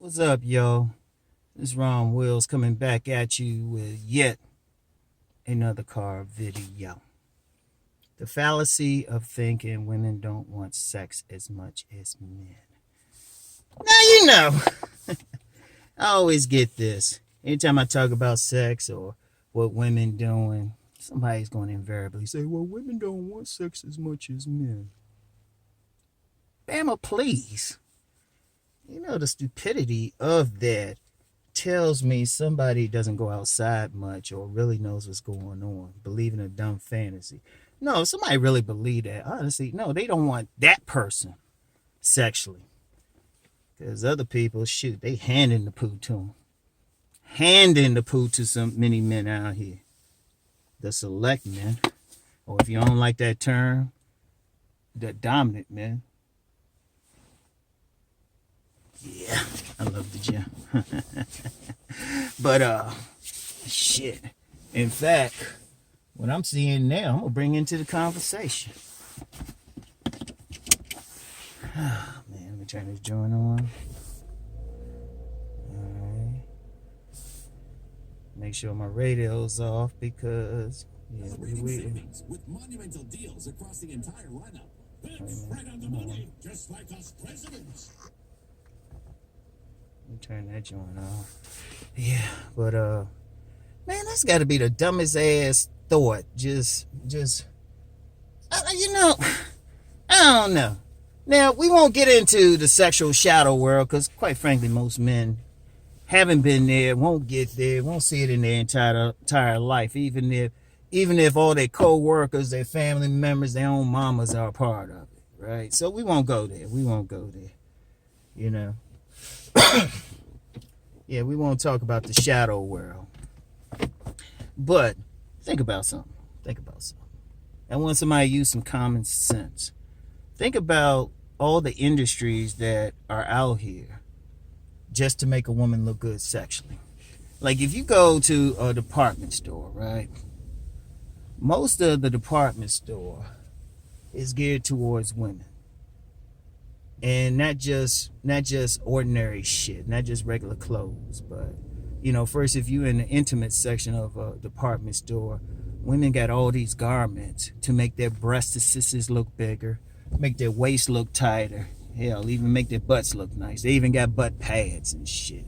What's up, yo? This Ron Wills coming back at you with yet another car video. The fallacy of thinking women don't want sex as much as men. Now, I always get this. Anytime I talk about sex or what women doing, somebody's going to invariably say, well, women don't want sex as much as men. Bama, please. The stupidity of that tells me somebody doesn't go outside much or really knows what's going on, believing a dumb fantasy. No, if somebody really believe that, honestly, no, they don't want that person sexually. Because other people, shoot, they handing the poo to them. Handing the poo to so many men out here. The select men, or if you don't like that term, the dominant men. Yeah, I love the gym. But shit. In fact, what I'm seeing now, I'm gonna bring into the conversation. Oh, man, let me turn this joint on. Alright. Make sure my radio's off because with monumental deals across the entire lineup. That's right on the money, just like us presidents. Turn that joint off. Yeah, but man, that's got to be the dumbest ass thought. I don't know. Now we won't get into the sexual shadow world because, quite frankly, most men haven't been there, won't get there, won't see it in their entire life. Even if all their co-workers, their family members, their own mamas are a part of it, right? So we won't go there. Yeah, we won't talk about the shadow world. But think about something. I want somebody to use some common sense. Think about all the industries that are out here just to make a woman look good sexually. Like if you go to a department store, right? Most of the department store is geared towards women. And not just ordinary shit, not just regular clothes, but first, if you're in the intimate section of a department store, women got all these garments to make their breasts and sisters look bigger, make their waist look tighter, hell, even make their butts look nice. They even got butt pads and shit.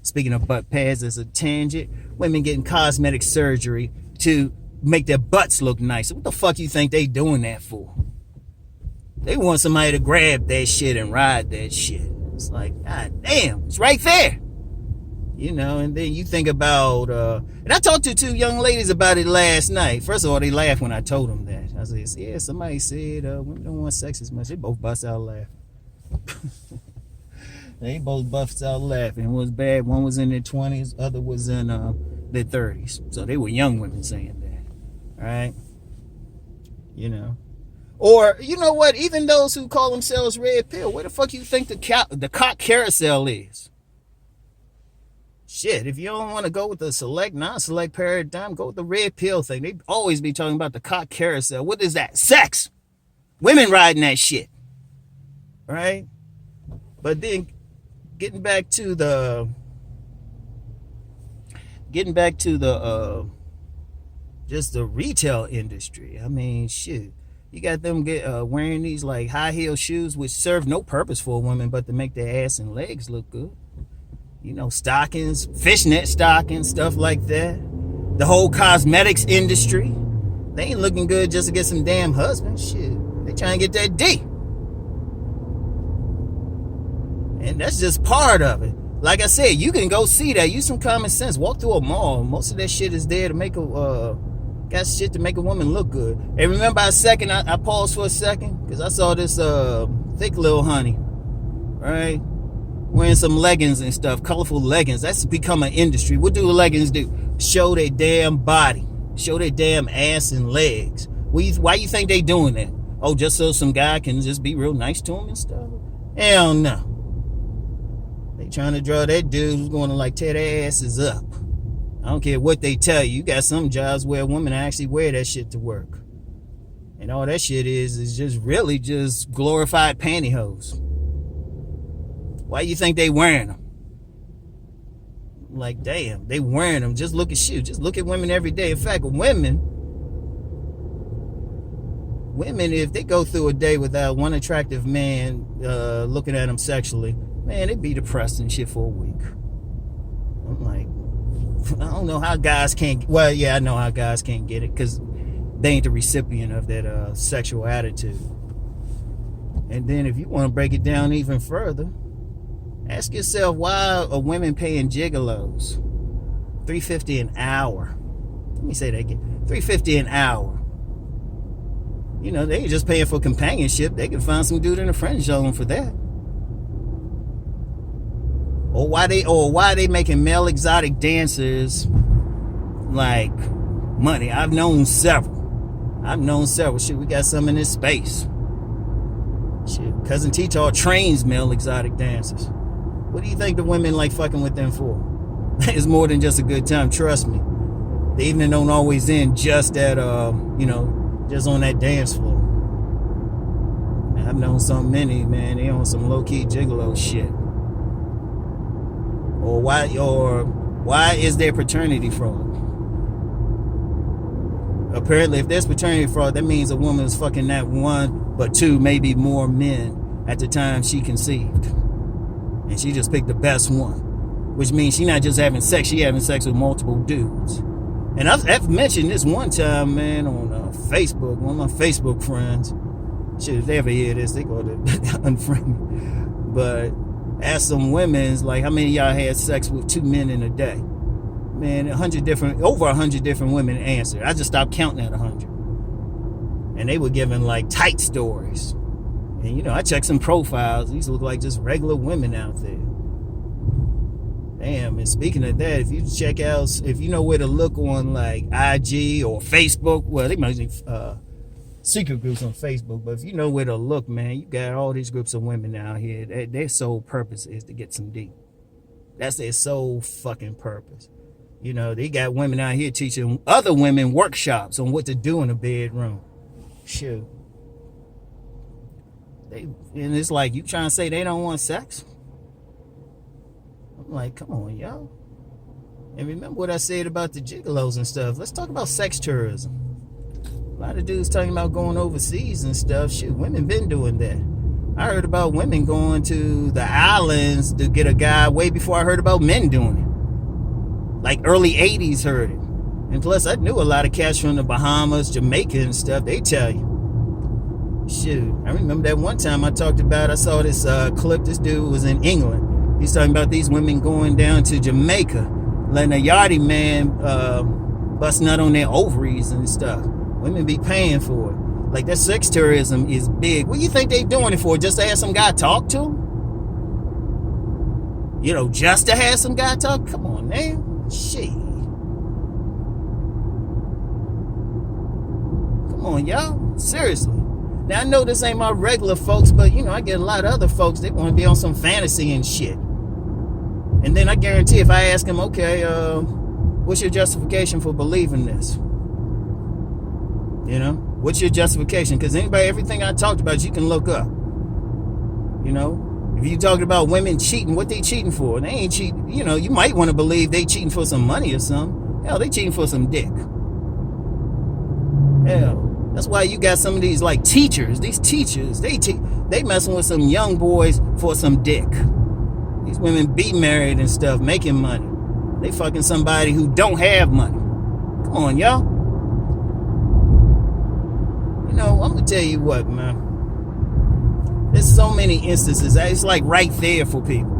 Speaking of butt pads, as a tangent, women getting cosmetic surgery to make their butts look nicer. What the fuck you think they doing that for? They want somebody to grab that shit and ride that shit. It's like, god damn, it's right there. And then you think about, and I talked to two young ladies about it last night. First of all, they laughed when I told them that. I said, yeah, somebody said women don't want sex as much. They both bust out laughing. They both bust out laughing. It was bad. One was in their 20s, other was in their 30s. So they were young women saying that. All right? Or, you know what? Even those who call themselves red pill, where the fuck you think the cock carousel is? Shit, if you don't want to go with the select, non-select paradigm, go with the red pill thing. They always be talking about the cock carousel. What is that? Sex. Women riding that shit. Right? But then, getting back to the just the retail industry. I mean, shit. You got them wearing these like high heel shoes which serve no purpose for a woman but to make their ass and legs look good. Stockings, fishnet stockings, stuff like that. The whole cosmetics industry. They ain't looking good just to get some damn husband. Shit. They trying to get that D. And that's just part of it. Like I said, you can go see that. Use some common sense. Walk through a mall. Most of that shit is there to make got shit to make a woman look good. And remember a second, I paused for a second because I saw this thick little honey, right? Wearing some leggings and stuff, colorful leggings. That's become an industry. What do the leggings do? Show their damn body, show their damn ass and legs. Why you think they doing that? Oh, just so some guy can just be real nice to them and stuff? Hell no. They trying to draw that dude who's going to like tear their asses up. I don't care what they tell you. You got some jobs where women actually wear that shit to work. And all that shit is just really just glorified pantyhose. Why you think they wearing them? Like, damn, they wearing them. Just look at women every day. In fact, women, if they go through a day without one attractive man looking at them sexually, man, they be depressed and shit for a week. I'm like, I don't know how guys can't. Well, yeah, I know how guys can't get it because they ain't the recipient of that sexual attitude. And then if you want to break it down even further, ask yourself, why are women paying gigolos $3.50 an hour? Let me say that again, $3.50 an hour. You know, they just paying for companionship. They can find some dude in the friend zone for that. Or why they making male exotic dancers like money? I've known several. Shit, we got some in this space. Shit, Cousin T-Tar trains male exotic dancers. What do you think the women like fucking with them for? It's more than just a good time, trust me. The evening don't always end just at just on that dance floor. Man, I've known so many, man, they on some low-key gigolo shit. Or why is there paternity fraud? Apparently, if there's paternity fraud, that means a woman is fucking not one, but two, maybe more men at the time she conceived. And she just picked the best one. Which means she's not just having sex, she having sex with multiple dudes. And I've mentioned this one time, man, on Facebook. One of my Facebook friends, shit, if they ever hear this, they go to unfriend me. But ask some women, like, how many of y'all had sex with 2 men in a day? Man, over 100 different women answered. I just stopped counting at 100. And they were giving like tight stories. And I checked some profiles. These look like just regular women out there. Damn, and speaking of that, if you know where to look on like IG or Facebook, well, they might be secret groups on Facebook, but if you know where to look, man, you got all these groups of women out here. Their sole purpose is to get some D. That's their sole fucking purpose. They got women out here teaching other women workshops on what to do in a bedroom. Shoot. And it's like, you trying to say they don't want sex? I'm like, come on, y'all. And remember what I said about the gigolos and stuff. Let's talk about sex tourism. A lot of dudes talking about going overseas and stuff. Shit, women been doing that. I heard about women going to the islands to get a guy way before I heard about men doing it. Like early 80s heard it. And plus, I knew a lot of cats from the Bahamas, Jamaica and stuff. They tell you. Shoot, I remember that one time I saw this clip. This dude was in England. He's talking about these women going down to Jamaica, letting a yachty man bust nut on their ovaries and stuff. Women be paying for it. Like, that sex tourism is big. What do you think they doing it for? Just to have some guy talk to them? Just to have some guy talk? Come on, man. Shit. Come on, y'all. Seriously. Now, I know this ain't my regular folks, but, I get a lot of other folks that want to be on some fantasy and shit. And then I guarantee if I ask them, okay, what's your justification for believing this? What's your justification? Because everything I talked about, you can look up. If you talking about women cheating, what they cheating for? They ain't cheating. You might want to believe they cheating for some money or something. Hell, they cheating for some dick. Hell. That's why you got some of these like teachers. These teachers, they messing with some young boys for some dick. These women be married and stuff, making money. They fucking somebody who don't have money. Come on, y'all. I'm gonna tell you what, man. There's so many instances. It's like right there for people.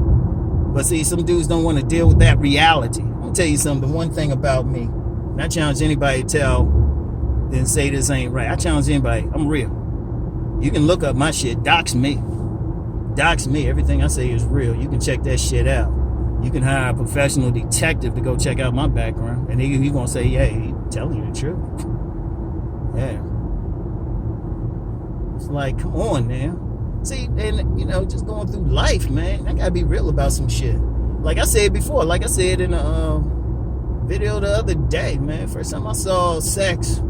But see, some dudes don't want to deal with that reality. I'm gonna tell you something. The one thing about me, and I challenge anybody to tell and say this ain't right. I challenge anybody. I'm real. You can look up my shit. Dox me. Everything I say is real. You can check that shit out. You can hire a professional detective to go check out my background. And he's going to say, yeah, he's telling you the truth. Yeah. It's like, come on, man. See, and, just going through life, man, I got to be real about some shit. Like I said before, like I said in a video the other day, man, first time I saw sex,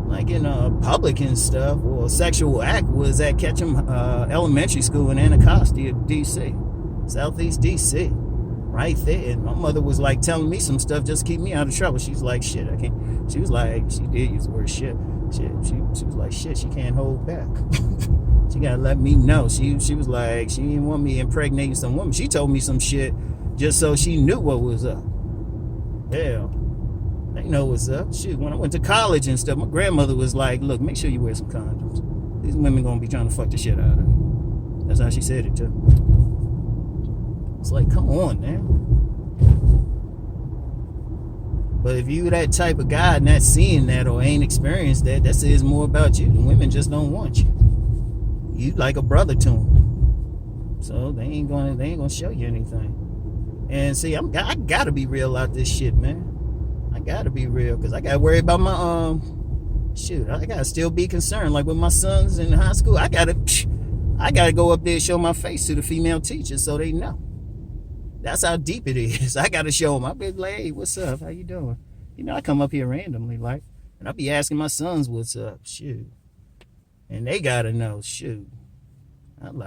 like in public and stuff, or a sexual act, was at Ketchum Elementary School in Anacostia, D.C., Southeast D.C., right there. And my mother was like telling me some stuff just to keep me out of trouble. She's like, shit, I can't. She was like, she did use the word shit. She was like, shit, she can't hold back. She gotta let me know. She was like, she didn't want me impregnating some woman. She told me some shit just so she knew what was up. Hell, they know what's up. Shit, when I went to college and stuff, my grandmother was like, look, make sure you wear some condoms. These women gonna be trying to fuck the shit out of you. That's how she said it too. It's like, come on, man. But if you that type of guy not seeing that or ain't experienced that, that says more about you. The women just don't want you. You like a brother to them. So they ain't gonna show you anything. And see, I gotta be real out this shit, man. I gotta be real, because I gotta worry about my shoot, I gotta still be concerned. Like with my sons in high school, I gotta go up there and show my face to the female teachers so they know. That's how deep it is. I gotta show them. I be like, hey, what's up? How you doing? You know, I come up here randomly, like, and I be asking my sons what's up. Shoot. And they gotta know, shoot. I'm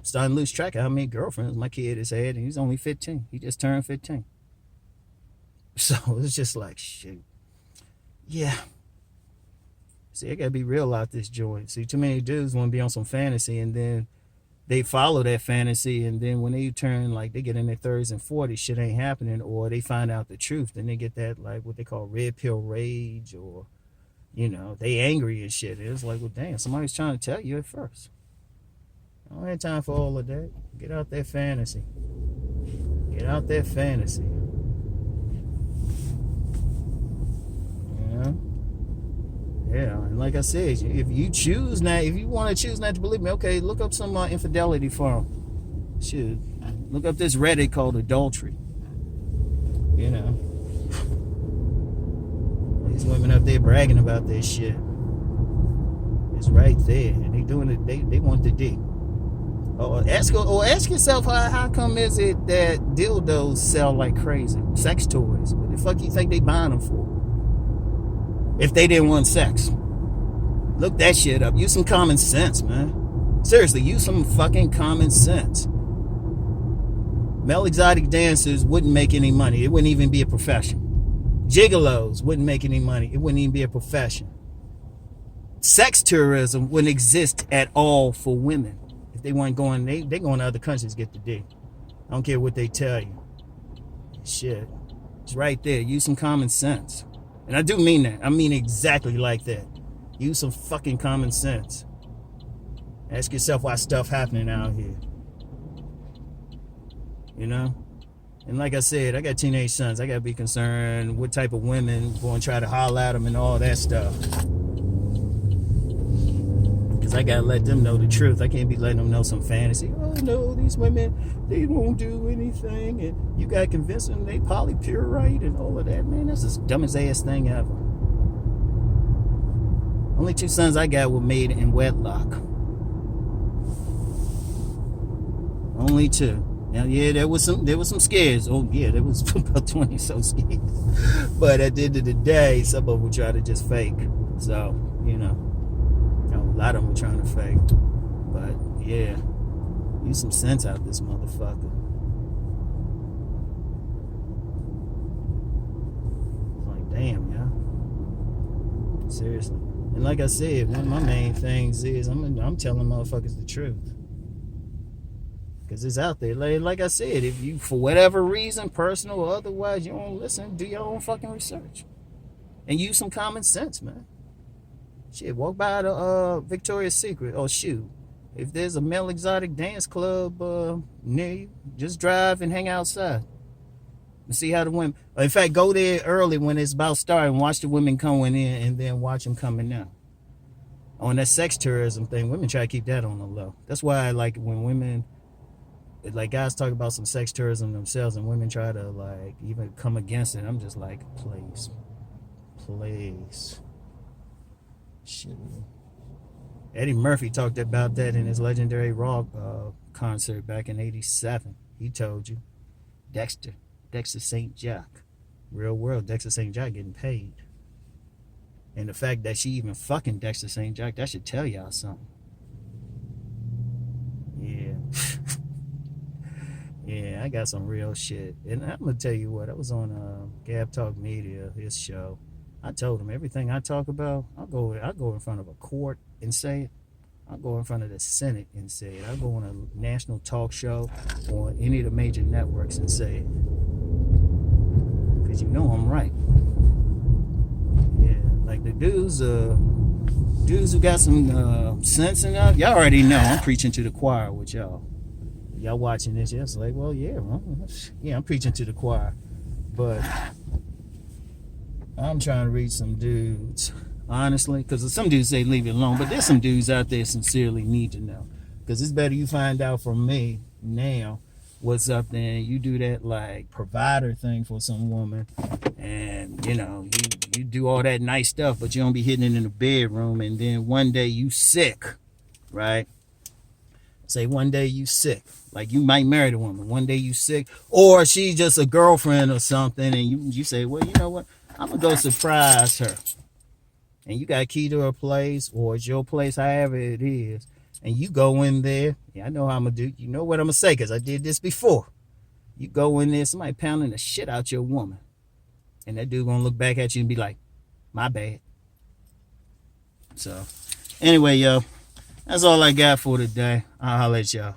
starting to lose track of how many girlfriends my kid has had, and he's only 15. He just turned 15. So it's just like, shoot. Yeah. See, I gotta be real out this joint. See, too many dudes want to be on some fantasy, and then they follow that fantasy, and then when they turn, like, they get in their 30s and 40s, shit ain't happening, or they find out the truth, then they get that, like, what they call red pill rage, or, you know, they angry and shit. It's like, well, damn, somebody's trying to tell you at first. I don't have time for all of that. Get out that fantasy. Get out that fantasy. You know? Yeah, and like I said, if you want to choose not to believe me, okay, look up some infidelity forum. Shoot, look up this Reddit called adultery. You know, these women up there bragging about this shit. It's right there, and they doing it. They want the D. Ask yourself how come is it that dildos sell like crazy? Sex toys. What the fuck you think they buying them for? If they didn't want sex. Look that shit up. Use some common sense, man. Seriously, use some fucking common sense. Male exotic dancers wouldn't make any money. It wouldn't even be a profession. Gigolos wouldn't make any money. It wouldn't even be a profession. Sex tourism wouldn't exist at all for women. If they weren't going, they going to other countries to get the dick. I don't care what they tell you. Shit. It's right there. Use some common sense. And I do mean that. I mean exactly like that. Use some fucking common sense. Ask yourself why stuff happening out here. You know? And like I said, I got teenage sons. I got to be concerned what type of women going to try to holler at them and all that stuff. Because I got to let them know the truth. I can't be letting them know some fantasy. Oh, no, these women, they won't do anything. And you got to convince them they polypurite and all of that. Man, that's the dumbest ass thing ever. Only 2 sons I got were made in wedlock. Only 2. Now, yeah, there was some scares. Oh, yeah, there was about 20 so scares. But at the end of the day, some of them would try to just fake. So, you know, a lot of them were trying to fake. But, yeah, use some sense out this motherfucker. It's like, damn, yeah. Seriously. And like I said, one of my main things is I'm telling motherfuckers the truth. Because it's out there. Like I said, if you, for whatever reason, personal or otherwise, you don't listen, do your own fucking research. And use some common sense, man. Shit, walk by the Victoria's Secret. Oh, shoot. If there's a male exotic dance club near you, just drive and hang outside. And see how the women... In fact, go there early when it's about starting. Watch the women coming in and then watch them coming out. On that sex tourism thing, women try to keep that on the low. That's why I like when women... Like guys talk about some sex tourism themselves and women try to like even come against it. I'm just like, please. Shit. Eddie Murphy talked about that in his legendary Raw concert back in '87. He told you. Dexter St. Jack. Real world, Dexter St. Jack getting paid. And the fact that she even fucking Dexter St. Jack, that should tell y'all something. Yeah. Yeah, I got some real shit. And I'm gonna tell you what, I was on Gab Talk Media, his show. I told him everything I talk about, I'll go in front of a court and say it. I'll go in front of the Senate and say it. I'll go on a national talk show or any of the major networks and say it. Because you know I'm right. Yeah, like the dudes who got some sense enough, y'all already know I'm preaching to the choir with y'all. Y'all watching this, yeah, it's like, well, yeah, I'm preaching to the choir. But I'm trying to reach some dudes, honestly, because some dudes say leave it alone, but there's some dudes out there sincerely need to know. Because it's better you find out from me now what's up than you do that like provider thing for some woman, and you do all that nice stuff, but you don't be hitting it in the bedroom, and then one day you sick, right? Say one day you sick, like you might marry the woman. One day you sick, or she's just a girlfriend or something, and you say, well, you know what? I'm gonna go surprise her, and you got a key to her place, or it's your place, however it is, and you go in there. Yeah, I know how I'm gonna do. You know what I'm gonna say, cause I did this before. You go in there, somebody pounding the shit out your woman, and that dude gonna look back at you and be like, my bad. So, anyway, yo. That's all I got for today. I'll holler at y'all.